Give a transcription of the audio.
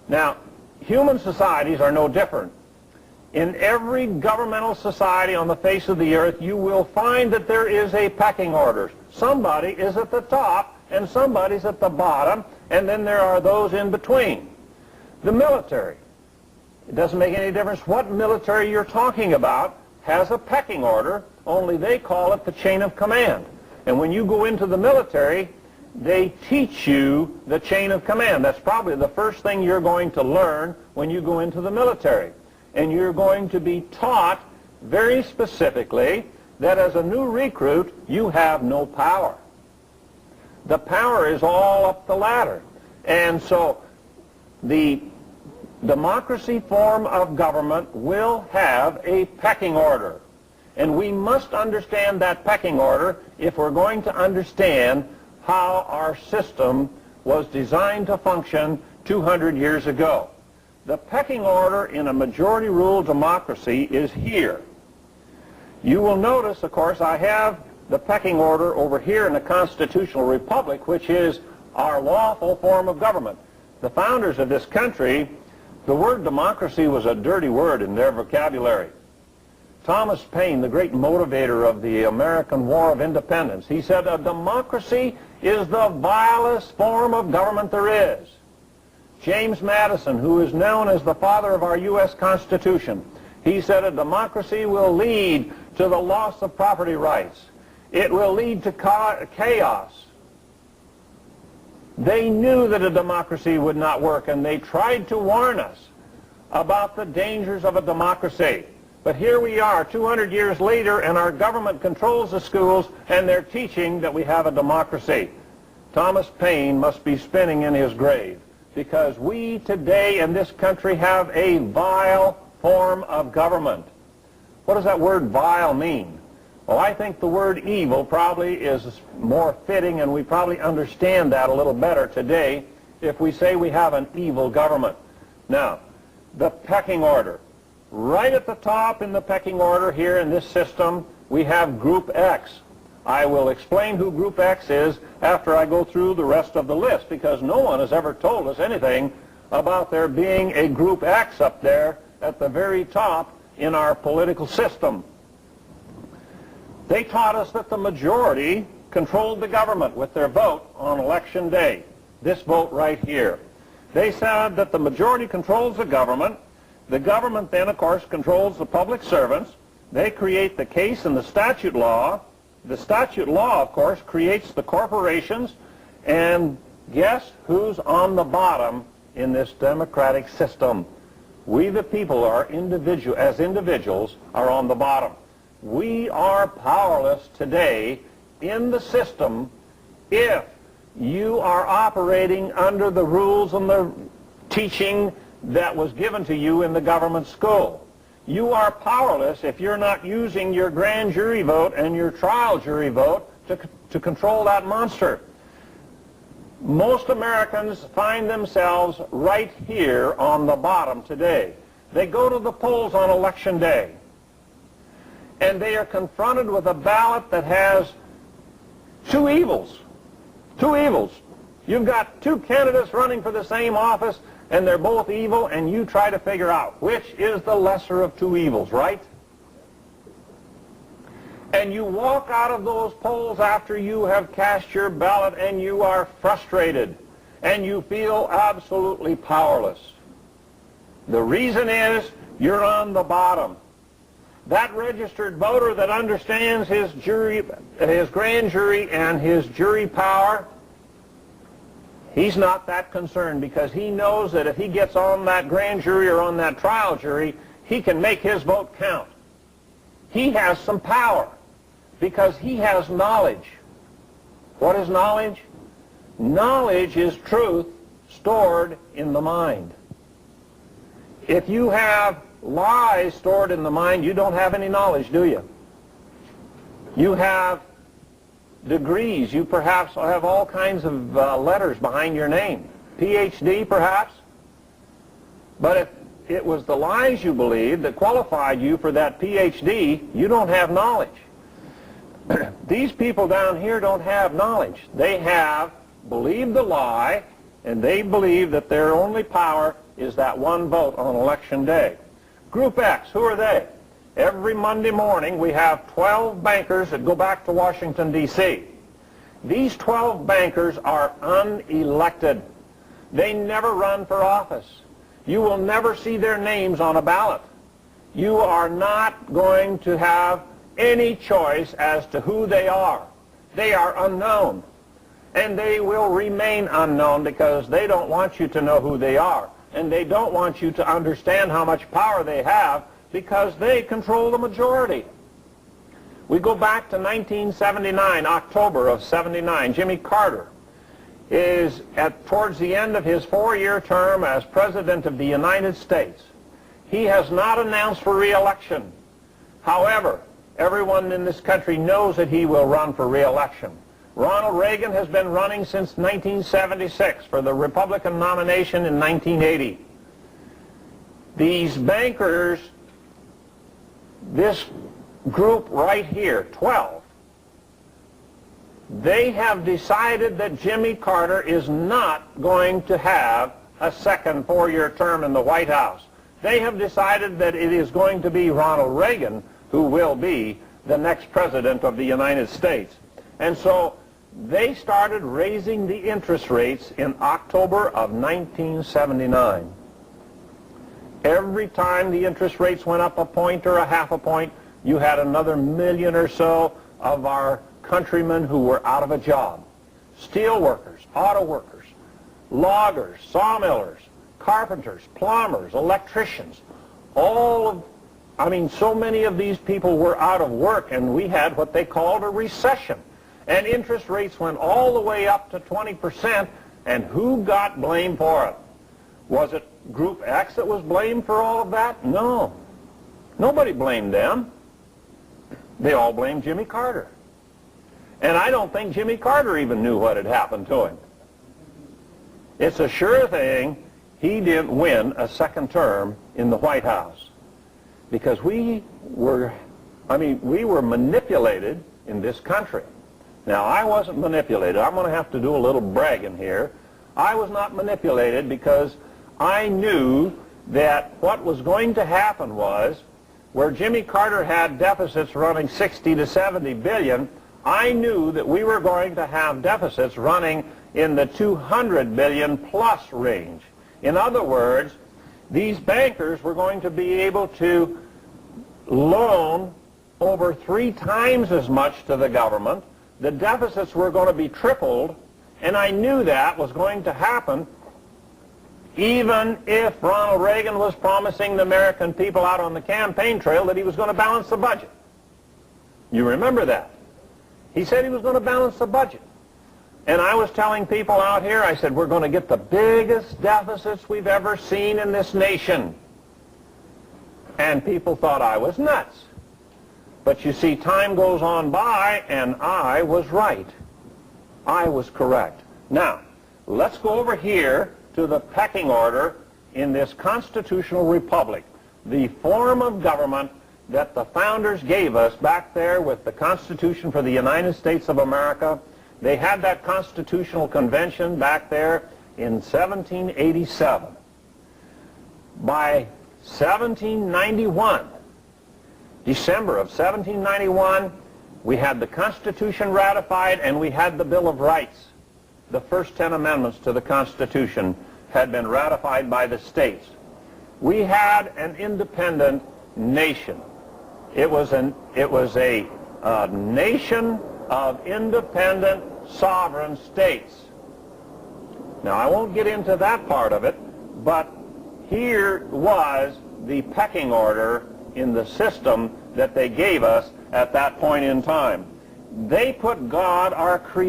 Now, human societies are no different. In every governmental society on the face of the earth, you will find that there is a pecking order. Somebody is at the top and somebody's at the bottom, and then there are those in between. The military, it doesn't make any difference what military you're talking about, has a pecking order, only they call it the chain of command. And when you go into the military, they teach you the chain of command. That's probably the first thing you're going to learn when you go into the military. And you're going to be taught very specifically that as a new recruit, you have no power. The power is all up the ladder. And so the democracy form of government will have a pecking order. And we must understand that pecking order if we're going to understand how our system was designed to function 200 years ago. The pecking order in a majority rule democracy is here. You will notice, of course, I have the pecking order over here in a constitutional republic, which is our lawful form of government. The founders of this country, the word democracy was a dirty word in their vocabulary. Thomas Paine, the great motivator of the American War of Independence, he said, a democracy is the vilest form of government there is. James Madison, who is known as the father of our U.S. Constitution, he said a democracy will lead to the loss of property rights. It will lead to chaos. They knew that a democracy would not work, and they tried to warn us about the dangers of a democracy. But here we are 200 years later, and our government controls the schools, and they're teaching that we have a democracy. Thomas Paine must be spinning in his grave, because we today in this country have a vile form of government. What does that word vile mean? Well, I think the word evil probably is more fitting, and we probably understand that a little better today if we say we have an evil government. Now, the pecking order. Right at the top in the pecking order here in this system, we have Group X. I will explain who Group X is after I go through the rest of the list, because no one has ever told us anything about there being a Group X up there at the very top in our political system. They taught us that the majority controlled the government with their vote on election day. This vote right here. They said that the majority controls the government. The government then, of course, controls the public servants. They create the case and the statute law. The statute law, of course, creates the corporations. And guess who's on the bottom in this democratic system? We, the people, as individuals, are on the bottom. We are powerless today in the system if you are operating under the rules and the teaching that was given to you in the government school. You are powerless if you're not using your grand jury vote and your trial jury vote to control that monster. Most Americans find themselves right here on the bottom today. They go to the polls on election day, and they are confronted with a ballot that has two evils. Two evils. You've got two candidates running for the same office, and they're both evil, and you try to figure out which is the lesser of two evils, right? And you walk out of those polls after you have cast your ballot, and you are frustrated, and you feel absolutely powerless. The reason is you're on the bottom. That registered voter that understands his grand jury and his jury power, he's not that concerned, because he knows that if he gets on that grand jury or on that trial jury, he can make his vote count. He has some power because he has knowledge. What is knowledge? Knowledge is truth stored in the mind. If you have lies stored in the mind, you don't have any knowledge, do you? You have degrees. You perhaps have all kinds of letters behind your name. PhD, perhaps. But if it was the lies you believed that qualified you for that PhD, you don't have knowledge. These people down here don't have knowledge. They have believed the lie, And they believe that their only power is that one vote on election day. Group X, who are they? Every Monday morning we have 12 bankers that go back to Washington, D.C. These 12 bankers are unelected. They never run for office. You will never see their names on a ballot. You are not going to have any choice as to who they are. They are unknown. And they will remain unknown because they don't want you to know who they are. And they don't want you to understand how much power they have because they control the majority. We go back to 1979, October of 79. Jimmy Carter is towards the end of his 4-year term as President of the United States. He has not announced for re-election. However, everyone in this country knows that he will run for re-election. Ronald Reagan has been running since 1976 for the Republican nomination in 1980. These bankers, this group right here, 12, they have decided that Jimmy Carter is not going to have a second 4-year term in the White House. They have decided that it is going to be Ronald Reagan who will be the next president of the United States. And so they started raising the interest rates in October of 1979. Every time the interest rates went up a point or a half a point, you had another million or so of our countrymen who were out of a job. Steel workers, auto workers, loggers, sawmillers, carpenters, plumbers, electricians, so many of these people were out of work, and we had what they called a recession. And interest rates went all the way up to 20%, and who got blamed for it? Was it Group X that was blamed for all of that? No. Nobody blamed them. They all blamed Jimmy Carter. And I don't think Jimmy Carter even knew what had happened to him. It's a sure thing he didn't win a second term in the White House because we were manipulated in this country. Now, I wasn't manipulated. I'm going to have to do a little bragging here. I was not manipulated because I knew that what was going to happen was where Jimmy Carter had deficits running 60 to 70 billion, I knew that we were going to have deficits running in the 200 billion plus range. In other words, these bankers were going to be able to loan over 3 times as much to the government. The deficits were going to be tripled, and I knew that was going to happen even if Ronald Reagan was promising the American people out on the campaign trail that he was going to balance the budget. You remember that. He said he was going to balance the budget. And I was telling people out here, I said, we're going to get the biggest deficits we've ever seen in this nation. And people thought I was nuts. But you see, time goes on by, and I was right. I was correct. Now, let's go over here to the pecking order in this constitutional republic, the form of government that the founders gave us back there with the Constitution for the United States of America. They had that constitutional convention back there in 1787. By 1791, December of 1791, we had the Constitution ratified and we had the Bill of Rights. The first 10 amendments to the Constitution had been ratified by the states. We had an independent nation. It was a nation of independent sovereign states. Now, I won't get into that part of it, but here was the pecking order in the system that they gave us at that point in time. They put God, our Creator,